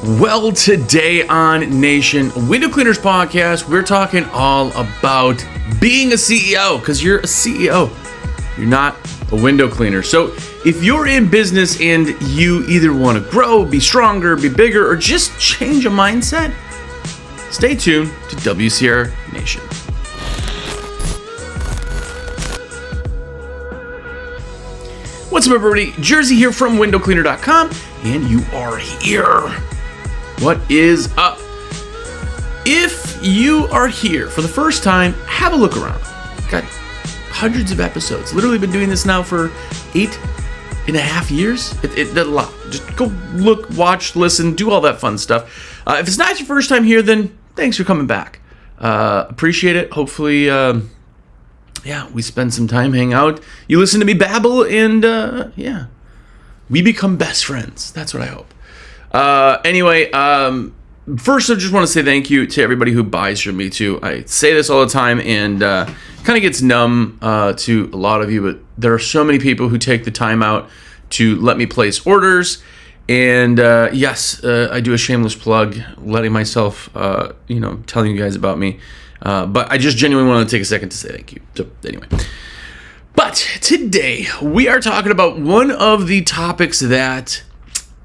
Well, today on Nation Window Cleaners Podcast, we're talking all about being a CEO, because you're a CEO. You're not a window cleaner. So if you're in business and you either want to grow, be stronger, be bigger, or just change a mindset, stay tuned to WCR Nation. What's up, everybody? Jersey here from windowcleaner.com, and you are here. What is up? If you are here for the first time, have a look around. Got hundreds of episodes. Literally been doing this now for 8.5 years. It did a lot. Just go look, watch, listen, do all that fun stuff. If it's not your first time here, then thanks for coming back. Appreciate it. Hopefully, we spend some time hanging out. You listen to me babble, and we become best friends. That's what I hope. First, I just want to say thank you to everybody who buys from me, too. I say this all the time, and kind of gets numb to a lot of you, but there are so many people who take the time out to let me place orders. And yes, I do a shameless plug, letting myself, telling you guys about me. But I just genuinely want to take a second to say thank you. So anyway. But today, we are talking about one of the topics that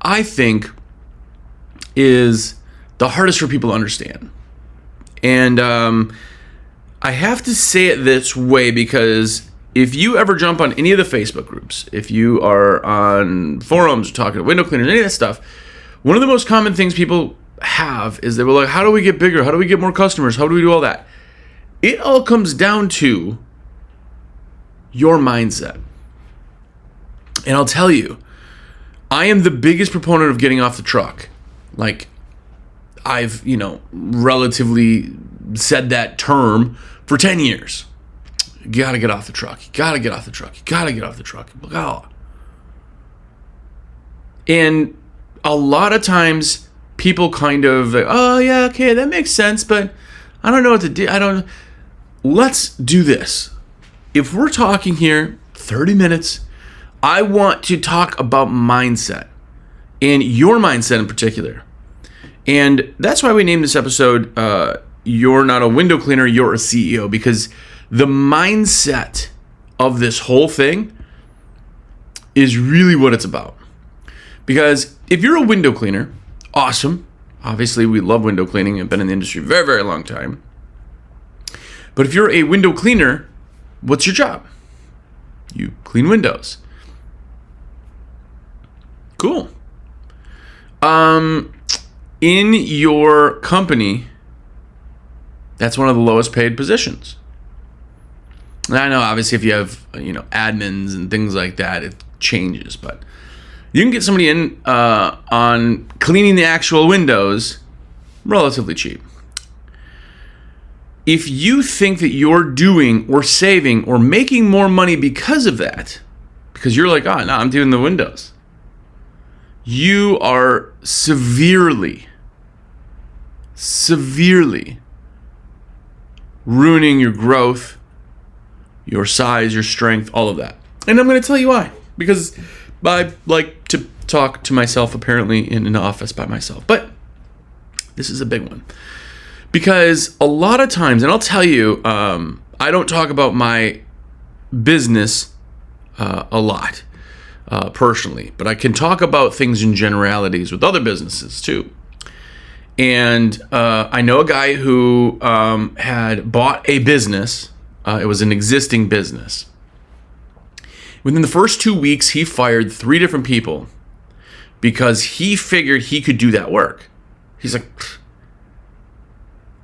I think is the hardest for people to understand. And I have to say it this way because if you ever jump on any of the Facebook groups, if you are on forums talking to window cleaners, any of that stuff, one of the most common things people have is they were like, how do we get bigger? How do we get more customers? How do we do all that? It all comes down to your mindset. And I'll tell you, I am the biggest proponent of getting off the truck. Like, I've, relatively said that term for 10 years. You gotta get off the truck. You gotta get off the truck. You gotta get off the truck. Oh. And a lot of times people kind of, oh yeah, okay, that makes sense, but I don't know what to do. Let's do this. If we're talking here 30 minutes, I want to talk about mindset, and your mindset in particular. And that's why we named this episode, You're Not a Window Cleaner, You're a CEO, because the mindset of this whole thing is really what it's about. Because if you're a window cleaner, awesome. Obviously, we love window cleaning. I've been in the industry a very, very long time. But if you're a window cleaner, what's your job? You clean windows. Cool. In your company, that's one of the lowest paid positions. And I know, obviously, if you have, admins and things like that, it changes. But you can get somebody in on cleaning the actual windows relatively cheap. If you think that you're doing or saving or making more money because of that, because you're like, oh, no, I'm doing the windows, you are severely ruining your growth, your size, your strength, all of that. And I'm going to tell you why. Because I like to talk to myself, apparently, in an office by myself. But this is a big one. Because a lot of times, and I'll tell you, I don't talk about my business a lot personally, but I can talk about things in generalities with other businesses too. And I know a guy who had bought a business. It was an existing business. Within the first 2 weeks, he fired 3 different people because he figured he could do that work. He's like,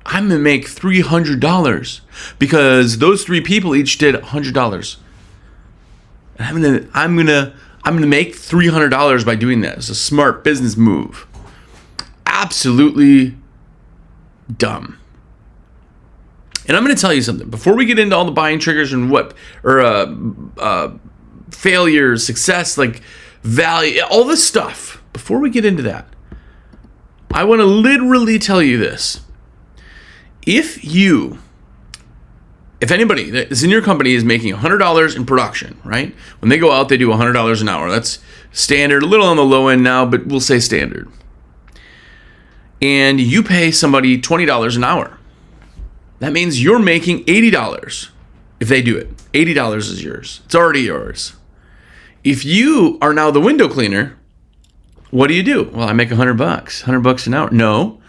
I'm going to make $300 because those 3 people each did $100. And I'm going to make $300 by doing that. It's a smart business move. Absolutely dumb. And I'm going to tell you something. Before we get into all the buying triggers and failure, success, like value, all this stuff, before we get into that, I want to literally tell you this. If anybody that is in your company is making $100 in production, right? When they go out, they do $100 an hour. That's standard, a little on the low end now, but we'll say standard. and you pay somebody $20 an hour. That means you're making $80 if they do it. $80 is yours. It's already yours. If you are now the window cleaner, what do? Well, I make $100, $100 an hour. No,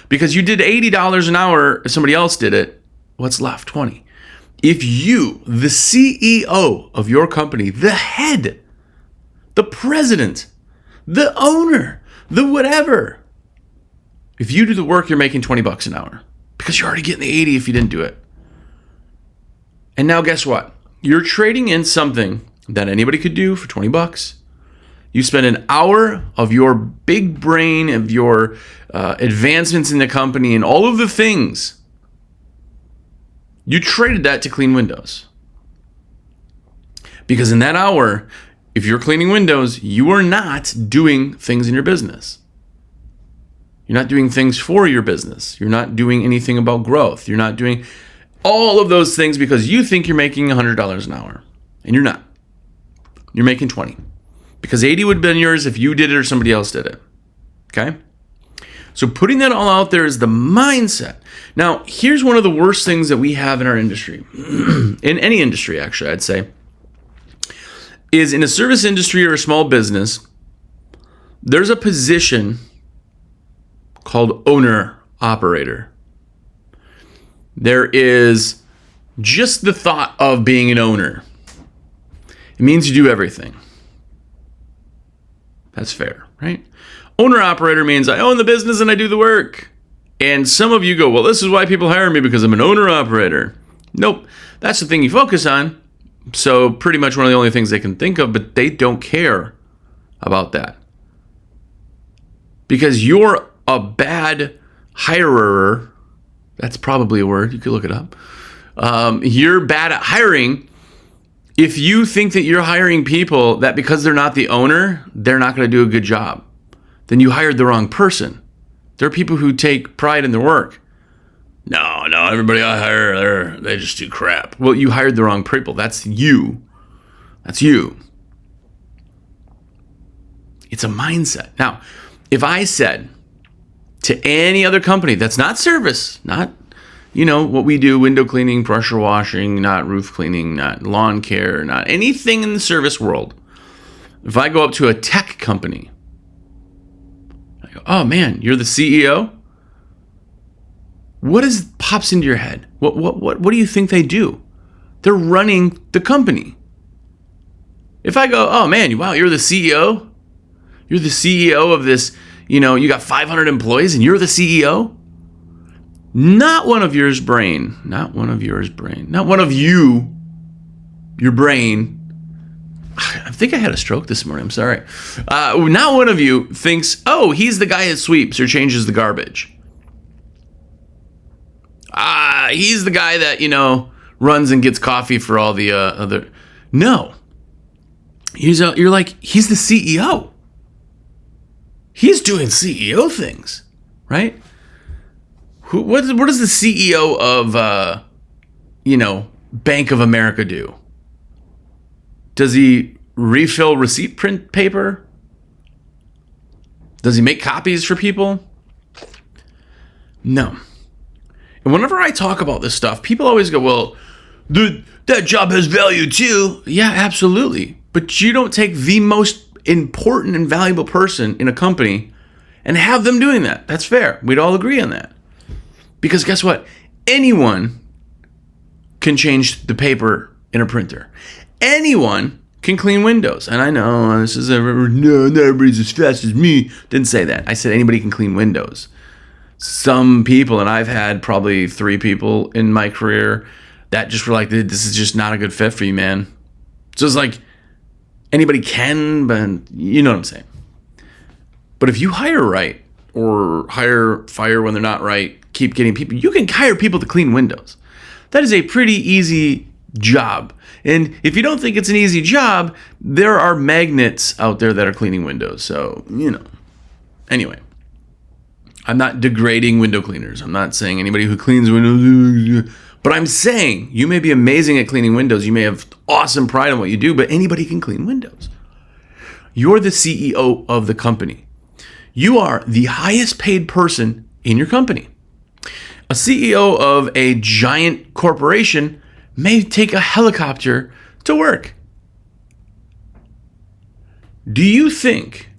because you did $80 an hour. If somebody else did it, what's left? 20. If you, the CEO of your company, the head, the president, the owner, the whatever, if you do the work, you're making $20 an hour because you're already getting the 80 if you didn't do it. And now guess what? You're trading in something that anybody could do for $20. You spend an hour of your big brain, of your advancements in the company and all of the things. You traded that to clean windows. Because in that hour, if you're cleaning windows, you are not doing things in your business. You're not doing things for your business. You're not doing anything about growth. You're not doing all of those things because you think you're making $100 an hour. And you're not. You're making 20. Because 80 would have been yours if you did it or somebody else did it. Okay? So putting that all out there is the mindset. Now, here's one of the worst things that we have in our industry. In any industry, actually, I'd say. Is in a service industry or a small business, there's a position called owner-operator. There is just the thought of being an owner. It means you do everything. That's fair, right? Owner-operator means I own the business and I do the work. And some of you go, well, this is why people hire me because I'm an owner-operator. Nope, that's the thing you focus on. So pretty much one of the only things they can think of, but they don't care about that. Because you're a bad hirer. That's probably a word. You could look it up. You're bad at hiring if you think that you're hiring people that because they're not the owner, they're not going to do a good job. Then you hired the wrong person. There are people who take pride in their work. No, everybody I hire, they just do crap. Well, you hired the wrong people. That's you. That's you. It's a mindset. Now, if I said to any other company that's not service, not, what we do, window cleaning, pressure washing, not roof cleaning, not lawn care, not anything in the service world. If I go up to a tech company, I go, oh man, you're the CEO? What pops into your head? What do you think they do? They're running the company. If I go, oh man, wow, you're the CEO? You're the CEO of this, you got 500 employees and you're the CEO? Not one of your brain. Not one of your brain. I think I had a stroke this morning. I'm sorry. Not one of you thinks, oh, he's the guy that sweeps or changes the garbage. He's the guy that, runs and gets coffee for all the other. No. You're like, he's the CEO. He's doing CEO things, right? What does the CEO of, Bank of America do? Does he refill receipt print paper? Does he make copies for people? No. And whenever I talk about this stuff, people always go, well, that job has value too. Yeah, absolutely. But you don't take the most important and valuable person in a company and have them doing that. That's fair. We'd all agree on that. Because guess what? Anyone can change the paper in a printer. Anyone can clean windows. And I know not everybody's as fast as me. Didn't say that. I said anybody can clean windows. Some people, and I've had probably 3 people in my career that just were like, this is just not a good fit for you, man. So it's like, anybody can, but you know what I'm saying. But if you hire right, or fire when they're not right, keep getting people, you can hire people to clean windows. That is a pretty easy job. And if you don't think it's an easy job, there are magnets out there that are cleaning windows. So, Anyway. I'm not degrading window cleaners. I'm not saying anybody who cleans windows, but I'm saying you may be amazing at cleaning windows. You may have awesome pride in what you do, but anybody can clean windows. You're the CEO of the company. You are the highest paid person in your company. A CEO of a giant corporation may take a helicopter to work. Do you think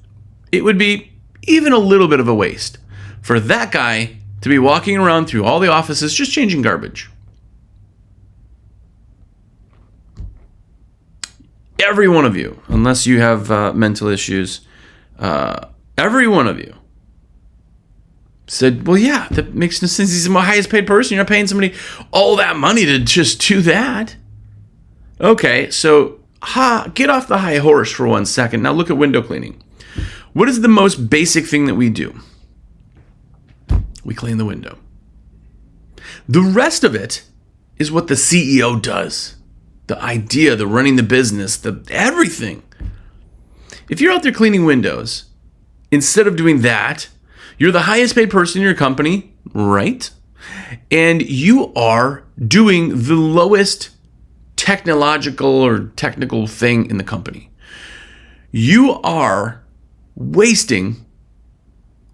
it would be even a little bit of a waste for that guy to be walking around through all the offices just changing garbage? Every one of you, unless you have mental issues, every one of you said, well, yeah, that makes no sense. He's the highest paid person. You're not paying somebody all that money to just do that. Okay, so get off the high horse for 1 second. Now look at window cleaning. What is the most basic thing that we do? We clean the window. The rest of it is what the CEO does. The idea, the running the business, the everything. If you're out there cleaning windows, instead of doing that, you're the highest paid person in your company, right? And you are doing the lowest technological or technical thing in the company. You are wasting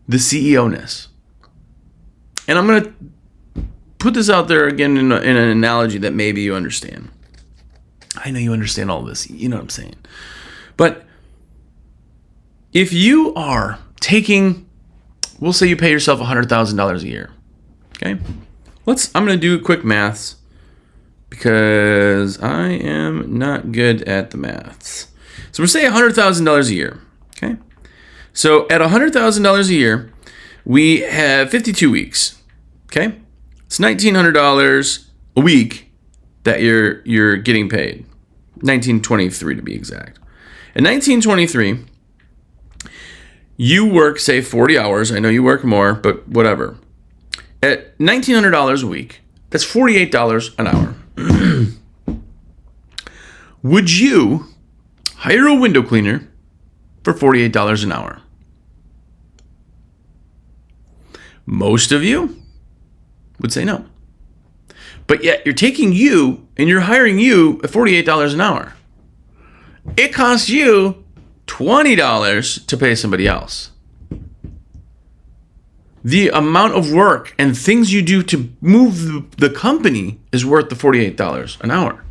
the CEO-ness. And I'm going to put this out there again in an analogy that maybe you understand. I know you understand all this. You know what I'm saying. But if you are taking, we'll say you pay yourself $100,000 a year. Okay? I'm going to do quick maths because I am not good at the maths. So we'll say $100,000 a year. Okay? So at $100,000 a year, we have 52 weeks. Okay? It's $1,900 a week that you're getting paid. 1923 to be exact. In 1923, you work, say, 40 hours. I know you work more, but whatever. At $1,900 a week, that's $48 an hour. Would you hire a window cleaner for $48 an hour? Most of you would say no. But yet you're taking you and you're hiring you at $48 an hour. It costs you $20 to pay somebody else. The amount of work and things you do to move the company is worth the $48 an hour.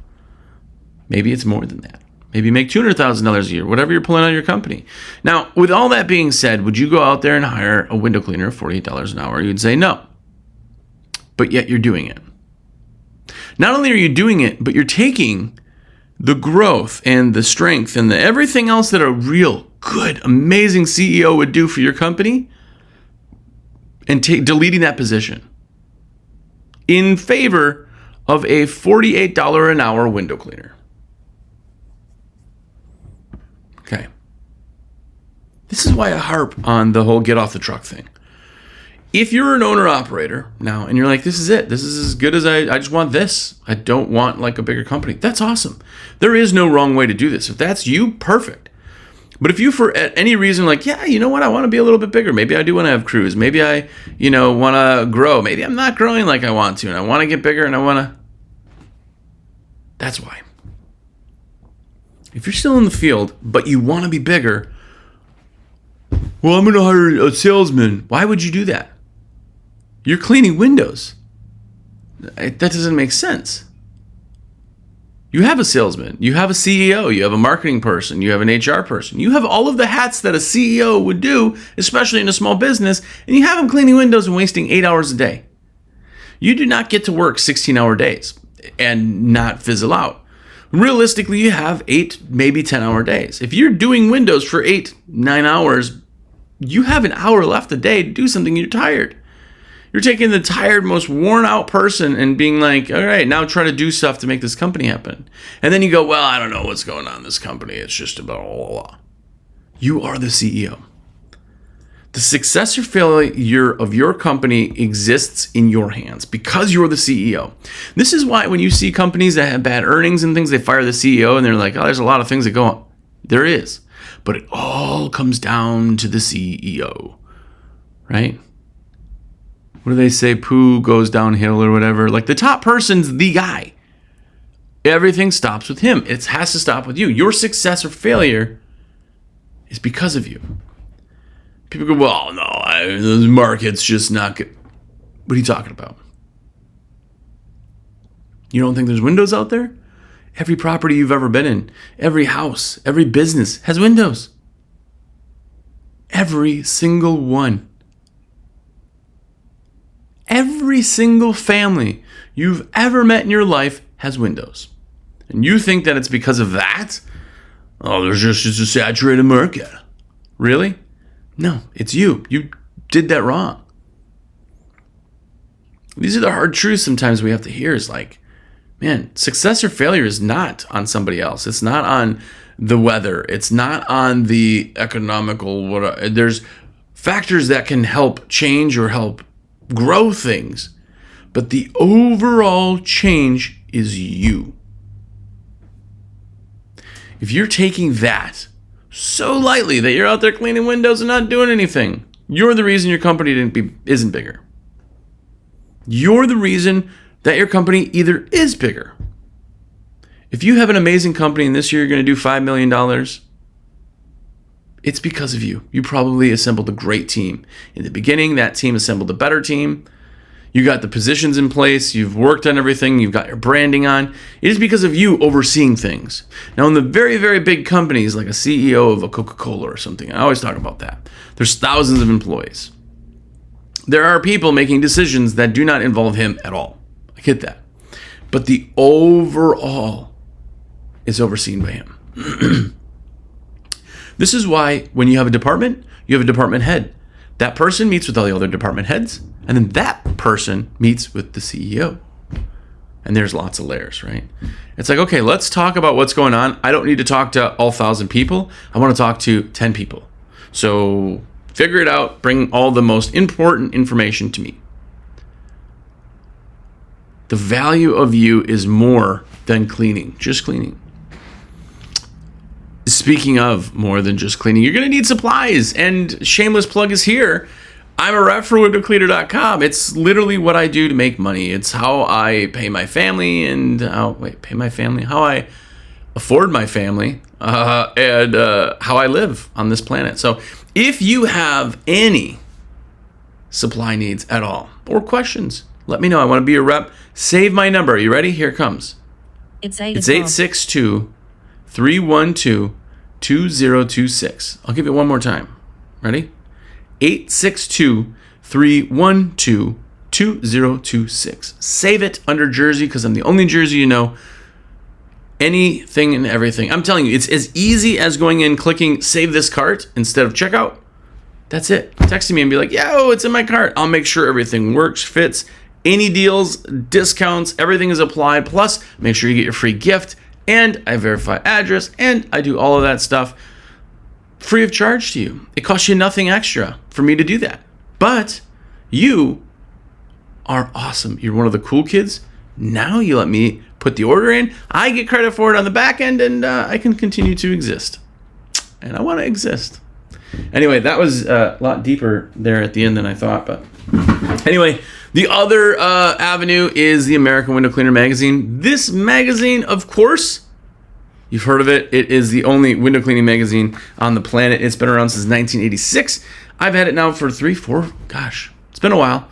Maybe it's more than that. Maybe you make $200,000 a year, whatever you're pulling out of your company. Now, with all that being said, would you go out there and hire a window cleaner for $48 an hour? You'd say no. But yet you're doing it. Not only are you doing it, but you're taking the growth and the strength and everything else that a real good, amazing CEO would do for your company and deleting that position in favor of a $48 an hour window cleaner. Okay. This is why I harp on the whole get off the truck thing. If you're an owner-operator now and you're like, this is it. This is as good as I just want this. I don't want like a bigger company. That's awesome. There is no wrong way to do this. If that's you, perfect. But if you, for at any reason, like, yeah, you know what? I want to be a little bit bigger. Maybe I do want to have crews. Maybe I, want to grow. Maybe I'm not growing like I want to and I want to get bigger and I want to. That's why. If you're still in the field, but you want to be bigger, well, I'm going to hire a salesman. Why would you do that? You're cleaning windows. That doesn't make sense. You have a salesman. You have a CEO. You have a marketing person. You have an HR person. You have all of the hats that a CEO would do, especially in a small business, and you have them cleaning windows and wasting 8 hours a day. You do not get to work 16-hour days and not fizzle out. Realistically, you have 8, maybe 10-hour days. If you're doing windows for 8, 9 hours, you have an hour left a day to do something. You're tired. You're taking the tired, most worn out person and being like, all right, now try to do stuff to make this company happen. And then you go, well, I don't know what's going on in this company. It's just about blah, blah, blah. You are the CEO. The success or failure of your company exists in your hands because you're the CEO. This is why when you see companies that have bad earnings and things, they fire the CEO and they're like, oh, there's a lot of things that go on. There is. But it all comes down to the CEO, right? What do they say? Poo goes downhill or whatever. Like the top person's the guy. Everything stops with him. It has to stop with you. Your success or failure is because of you. People go, well, no, the market's just not good. What are you talking about? You don't think there's windows out there? Every property you've ever been in, every house, every business has windows. Every single one. Every single family you've ever met in your life has windows. And you think that it's because of that? Oh, there's just a saturated market. Really? No, it's you. You did that wrong. These are the hard truths sometimes we have to hear is like, man, success or failure is not on somebody else. It's not on the weather. It's not on the economical. There's factors that can help change or help grow things. But the overall change is you. If you're taking that so lightly that you're out there cleaning windows and not doing anything, you're the reason your company isn't bigger. You're the reason that your company either is bigger. If you have an amazing company and this year you're going to do $5 million, it's because of you. You probably assembled a great team. In the beginning, that team assembled a better team. You got the positions in place. You've worked on everything. You've got your branding on. It is because of you overseeing things. Now, in the very, very big companies, like a CEO of a Coca-Cola or something, I always talk about that. There's thousands of employees. There are people making decisions that do not involve him at all. I get that. But the overall is overseen by him. This is why when you have a department, you have a department head. That person meets with all the other department heads, and then that person meets with the CEO. And there's lots of layers, right? It's like, okay, let's talk about what's going on. I don't need to talk to all 1,000 people. I want to talk to 10 people. So figure it out. Bring all the most important information to me. The value of you is more than cleaning, just cleaning. Speaking of more than just cleaning, you're going to need supplies, and shameless plug is here. I'm a rep for windowcleaner.com. It's literally what I do to make money. It's how I pay my family and how I afford my family and how I live on this planet. So if you have any supply needs at all or questions, let me know. I want to be a rep. Save my number. Are you ready? Here it comes. It's 862-312-2026. I'll give it one more time. Ready? 862-312-2026. Save it under Jersey because I'm the only Jersey you know. Anything and everything. I'm telling you, it's as easy as going in, clicking save this cart instead of checkout. That's it. Texting me and be like, yo, it's in my cart. I'll make sure everything works, fits. Any deals, discounts, everything is applied. Plus, make sure you get your free gift. And I verify address. And I do all of that stuff free of charge to you. It costs you nothing extra for me to do that. But you are awesome. You're one of the cool kids. Now you let me put the order in. I get credit for it on the back end, and I can continue to exist. And I want to exist. Anyway, that was a lot deeper there at the end than I thought. But anyway, the other avenue is the American Window Cleaner magazine. This magazine, of course, you've heard of it. It is the only window cleaning magazine on the planet. It's been around since 1986. I've had it now for it's been a while.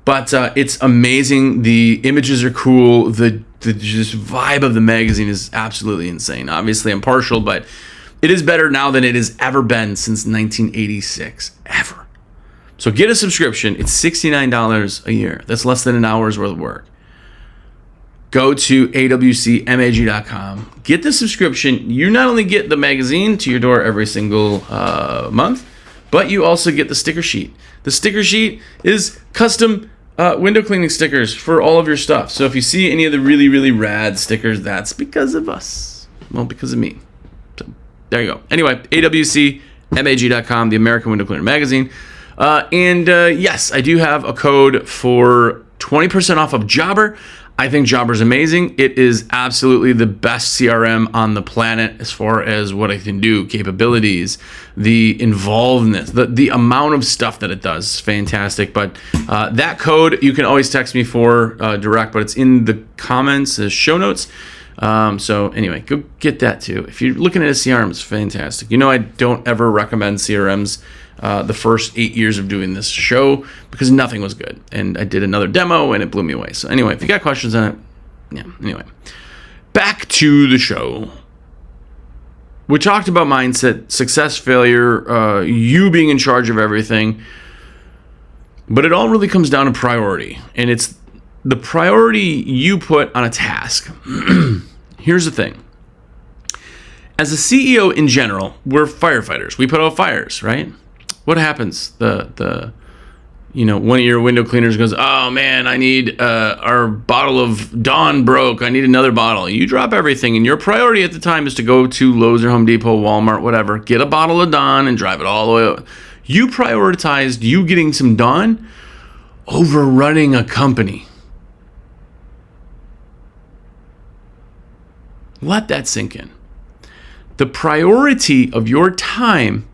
But it's amazing. The images are cool. The just vibe of the magazine is absolutely insane. Obviously, I'm partial, but it is better now than it has ever been since 1986. Ever. So get a subscription. It's $69 a year. That's less than an hour's worth of work. Go to awcmag.com. Get the subscription. You not only get the magazine to your door every single month, but you also get the sticker sheet. The sticker sheet is custom window cleaning stickers for all of your stuff. So if you see any of the really, really rad stickers, that's because of us. Well, because of me. So there you go. Anyway, awcmag.com, the American Window Cleaner magazine. Yes, I do have a code for 20% off of Jobber. I think Jobber's amazing. It is absolutely the best CRM on the planet as far as what it can do, capabilities, the involvedness, the amount of stuff that it does is fantastic. But that code, you can always text me for direct, but it's in the comments, the show notes. So anyway, go get that too. If you're looking at a CRM, it's fantastic. You know, I don't ever recommend CRMs the first 8 years of doing this show because nothing was good. And I did another demo and it blew me away. So anyway, if you got questions on it, anyway. Back to the show. We talked about mindset, success, failure, you being in charge of everything. But it all really comes down to priority. And it's the priority you put on a task. Here's the thing. As a CEO in general, we're firefighters. We put out fires, right? What happens? One of your window cleaners goes, oh man, I need our bottle of Dawn broke. I need another bottle. You drop everything, and your priority at the time is to go to Lowe's or Home Depot, Walmart, whatever, get a bottle of Dawn and drive it all the way out. You prioritized you getting some Dawn over running a company. Let that sink in. The priority of your time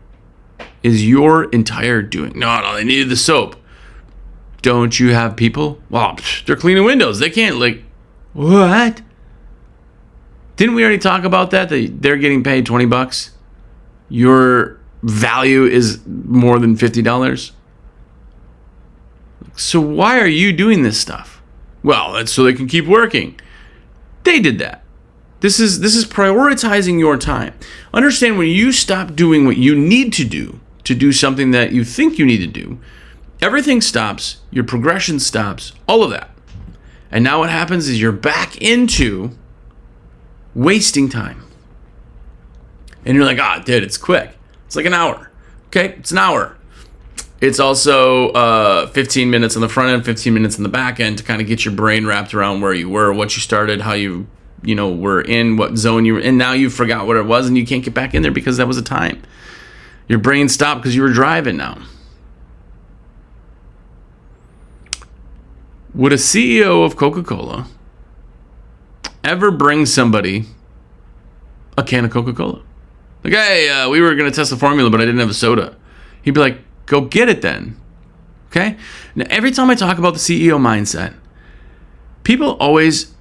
is your entire doing. No, they needed the soap. Don't you have people? Well, they're cleaning windows. They can't, what? Didn't we already talk about that? They're getting paid $20. Your value is more than $50. So why are you doing this stuff? Well, that's so they can keep working. They did that. This is prioritizing your time. Understand, when you stop doing what you need to do something that you think you need to do, everything stops, your progression stops, all of that. And now what happens is you're back into wasting time. And you're like, dude, it's quick. It's like an hour. Okay, it's an hour. It's also 15 minutes on the front end, 15 minutes on the back end to kind of get your brain wrapped around where you were, what you started, how you were in, what zone you were in. Now you forgot what it was and you can't get back in there because that was a time. Your brain stopped because you were driving now. Would a CEO of Coca-Cola ever bring somebody a can of Coca-Cola? Like, hey, we were going to test the formula, but I didn't have a soda. He'd be like, go get it then. Okay? Now, every time I talk about the CEO mindset, people always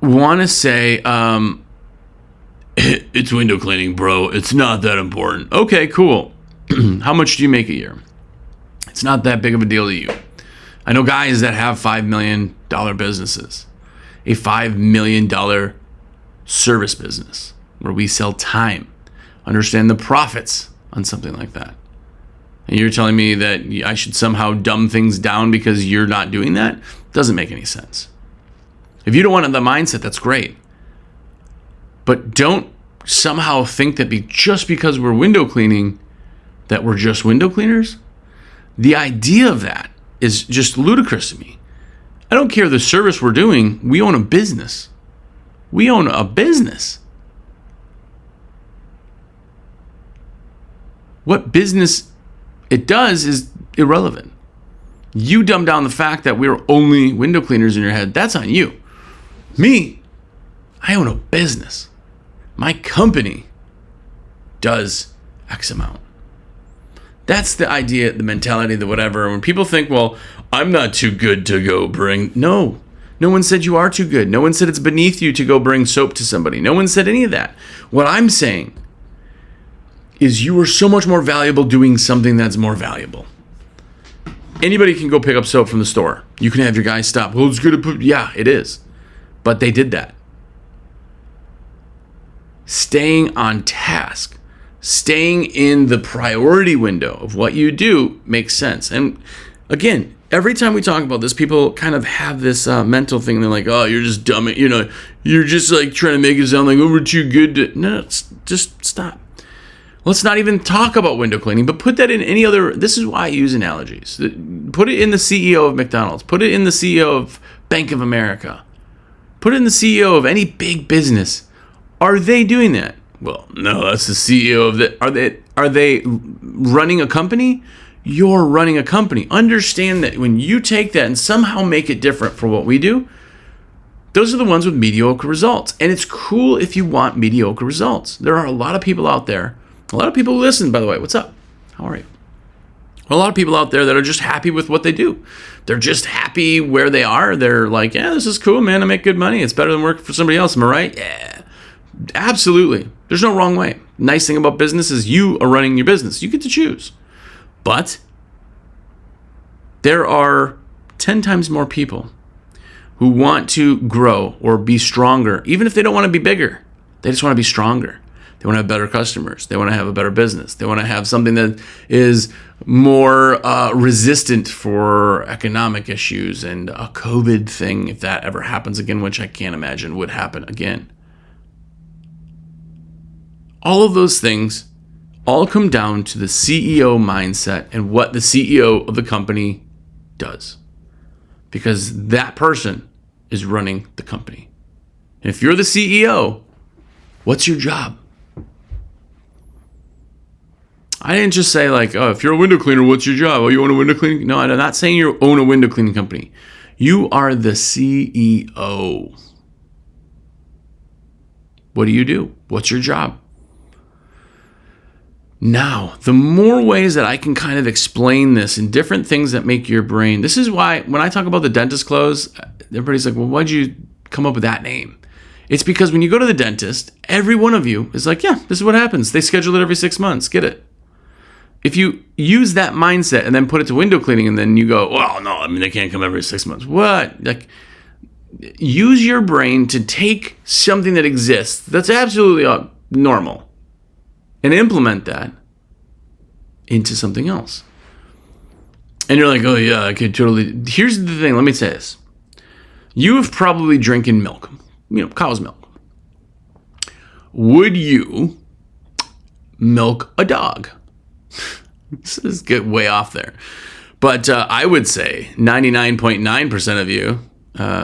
want to say, it's window cleaning, bro. It's not that important. Okay, cool. How much do you make a year? It's not that big of a deal to you. I know guys that have $5 million businesses, a $5 million service business where we sell time, understand the profits on something like that. And you're telling me that I should somehow dumb things down because you're not doing that? Doesn't make any sense. If you don't want the mindset, that's great. But don't somehow think that just because we're window cleaning, that we're just window cleaners. The idea of that is just ludicrous to me. I don't care the service we're doing. We own a business. We own a business. What business it does is irrelevant. You dumb down the fact that we're only window cleaners in your head. That's on you. Me, I own a business. My company does X amount. That's the idea, the mentality, the whatever. When people think, well, I'm not too good to go bring. No one said you are too good. No one said it's beneath you to go bring soap to somebody. No one said any of that. What I'm saying is you are so much more valuable doing something that's more valuable. Anybody can go pick up soap from the store. You can have your guy stop. Well, it's good to put. Yeah, it is. But they did that. Staying on task, staying in the priority window of what you do makes sense. And again, every time we talk about this, people kind of have this mental thing. They're like, oh, you're just dumb. You're just like trying to make it sound like, oh, we're too good to. No, just stop. Let's not even talk about window cleaning, but put that in any other. This is why I use analogies. Put it in the CEO of McDonald's. Put it in the CEO of Bank of America. Put it in the CEO of any big business. Are they doing that? Well, no, that's the CEO of that. Are they running a company? You're running a company. Understand that when you take that and somehow make it different for what we do, those are the ones with mediocre results. And it's cool if you want mediocre results. There are a lot of people out there. A lot of people who listen, by the way. What's up? How are you? A lot of people out there that are just happy with what they do. They're just happy where they are. They're like, yeah, this is cool, man. I make good money. It's better than working for somebody else. Am I right? Yeah, absolutely. There's no wrong way. Nice thing about business is you are running your business. You get to choose. But there are 10 times more people who want to grow or be stronger, even if they don't want to be bigger. They just want to be stronger. They want to have better customers. They want to have a better business. They want to have something that is more resistant for economic issues and a COVID thing, if that ever happens again, which I can't imagine would happen again. All of those things all come down to the CEO mindset and what the CEO of the company does. Because that person is running the company. And if you're the CEO, what's your job? I didn't just say like, oh, if you're a window cleaner, what's your job? Oh, you own a window cleaning? No, I'm not saying you own a window cleaning company. You are the CEO. What do you do? What's your job? Now, the more ways that I can kind of explain this in different things that make your brain, this is why when I talk about the dentist clothes, everybody's like, well, why'd you come up with that name? It's because when you go to the dentist, every one of you is like, yeah, this is what happens. They schedule it every 6 months. Get it? If you use that mindset and then put it to window cleaning and then you go, well, no, I mean, they can't come every 6 months. What? Like, use your brain to take something that exists that's absolutely normal and implement that into something else. And you're like, oh yeah, I could totally. Here's the thing. Let me say this. You have probably drinking milk, cow's milk. Would you milk a dog? This is get way off there. But I would say 99.9% of you,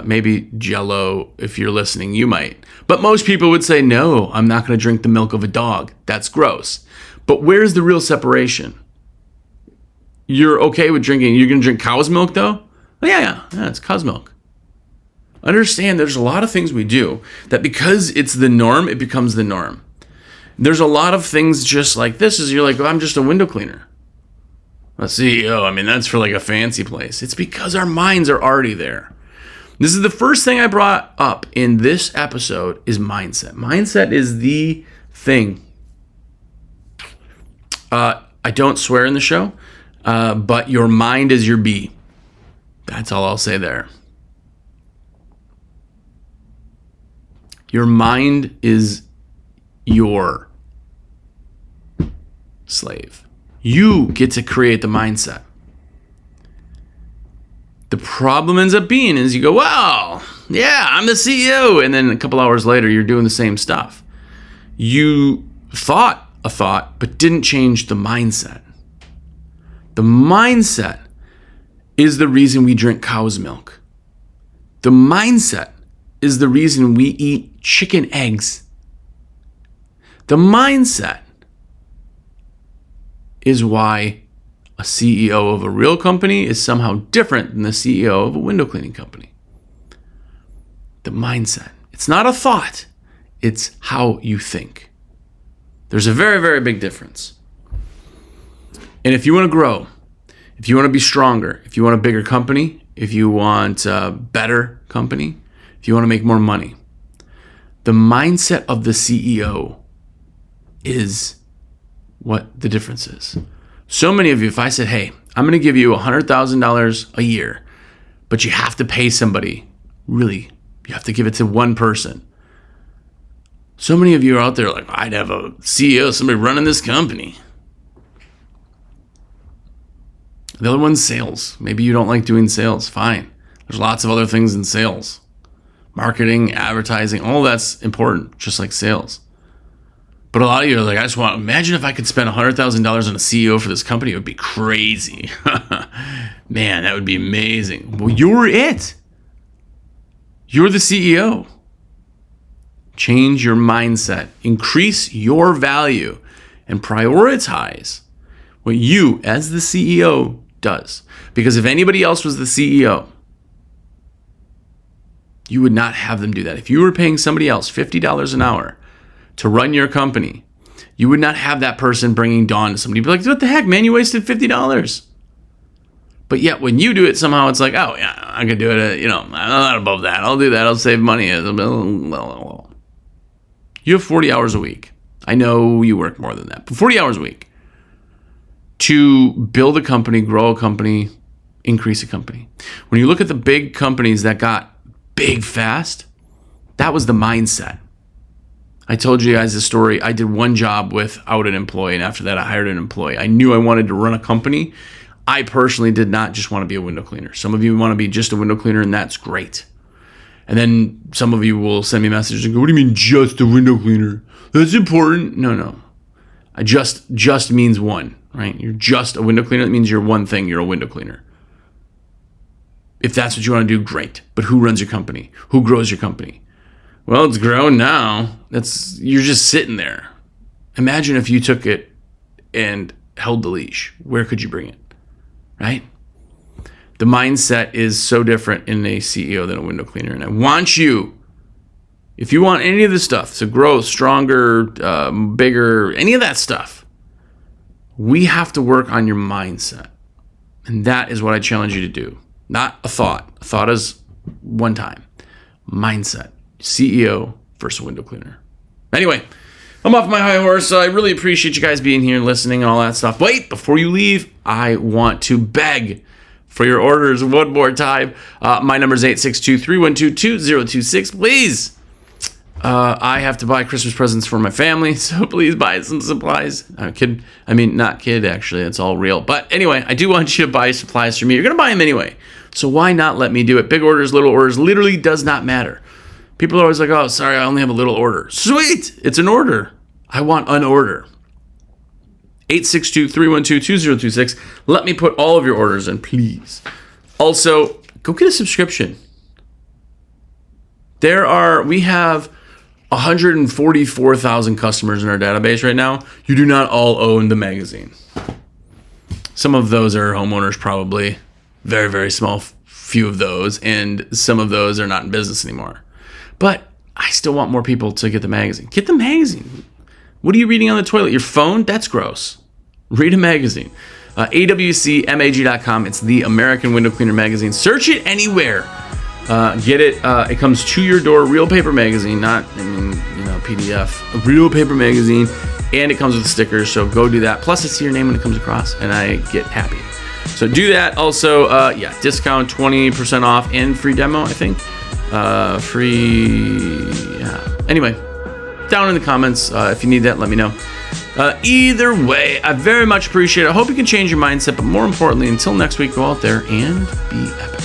maybe Jello, if you're listening, you might. But most people would say, no, I'm not going to drink the milk of a dog. That's gross. But where's the real separation? You're okay with drinking, you're going to drink cow's milk though? Oh, yeah, it's cow's milk. Understand there's a lot of things we do that because it's the norm, it becomes the norm. There's a lot of things just like this is you're like, I'm just a window cleaner. A CEO, I mean, that's for like a fancy place. It's because our minds are already there. This is the first thing I brought up in this episode is mindset. Mindset is the thing. I don't swear in the show, but your mind is your B. That's all I'll say there. Your mind is your slave. You get to create the mindset. The problem ends up being is you go, wow, yeah, I'm the CEO. And then a couple hours later, you're doing the same stuff. You thought a thought, but didn't change the mindset. The mindset is the reason we drink cow's milk. The mindset is the reason we eat chicken eggs. The mindset is why a CEO of a real company is somehow different than the CEO of a window cleaning company. The mindset. It's not a thought. It's how you think. There's a very, very big difference. And if you want to grow, if you want to be stronger, if you want a bigger company, if you want a better company, if you want to make more money, the mindset of the CEO is what the difference is. So many of you, if I said, hey, I'm going to give you $100,000 a year, but you have to pay somebody, really, you have to give it to one person. So many of you are out there like, I'd have a CEO, somebody running this company. The other one's sales. Maybe you don't like doing sales. Fine. There's lots of other things in sales. Marketing, advertising, all that's important, just like sales. But a lot of you are like, imagine if I could spend $100,000 on a CEO for this company. It would be crazy. Man, that would be amazing. Well, you're it. You're the CEO. Change your mindset. Increase your value and prioritize what you, as the CEO, does. Because if anybody else was the CEO, you would not have them do that. If you were paying somebody else $50 an hour to run your company, you would not have that person bringing dawn to somebody. You'd be like, what the heck, man? You wasted $50. But yet when you do it, somehow it's like, oh, yeah, I could do it. I'm not above that. I'll do that. I'll save money. You have 40 hours a week. I know you work more than that, but 40 hours a week. to build a company, grow a company, increase a company. When you look at the big companies that got big fast, that was the mindset. I told you guys the story. I did one job without an employee, and after that I hired an employee. I knew I wanted to run a company. I personally did not just want to be a window cleaner. Some of you want to be just a window cleaner, and that's great. And then some of you will send me messages and go, what do you mean just a window cleaner? That's important. No. I just means one, right? You're just a window cleaner. That means you're one thing. You're a window cleaner. If that's what you want to do, great. But who runs your company? Who grows your company? Well, it's grown now. You're just sitting there. Imagine if you took it and held the leash. Where could you bring it? Right? The mindset is so different in a CEO than a window cleaner. And I want you, if you want any of this stuff to grow stronger, bigger, any of that stuff, we have to work on your mindset. And that is what I challenge you to do. Not a thought. A thought is one time. Mindset. CEO versus window cleaner. Anyway, I'm off my high horse. So I really appreciate you guys being here, listening, and all that stuff. Wait, before you leave, I want to beg for your orders one more time. My number is 862-312-2026. Please. I have to buy Christmas presents for my family, so please buy some supplies. Not kid, actually. It's all real. But anyway, I do want you to buy supplies from me. You're going to buy them anyway. So why not let me do it? Big orders, little orders, literally does not matter. People are always like, oh, sorry, I only have a little order. Sweet. It's an order. I want an order. 862-312-2026. Let me put all of your orders in, please. Also, go get a subscription. We have 144,000 customers in our database right now. You do not all own the magazine. Some of those are homeowners, probably. Very, very small few of those. And some of those are not in business anymore. But I still want more people to get the magazine. Get the magazine. What are you reading on the toilet? Your phone? That's gross. Read a magazine. awcmag.com. It's the American Window Cleaner magazine. Search it anywhere. Get it. It comes to your door. Real paper magazine, not PDF. A real paper magazine, and it comes with stickers. So go do that. Plus, I see your name when it comes across, and I get happy. So do that. Also, discount 20% off and free demo. I think free. Yeah. Anyway, down in the comments if you need that, let me know. Either way, I very much appreciate it. I hope you can change your mindset, but more importantly, until next week, go out there and be epic.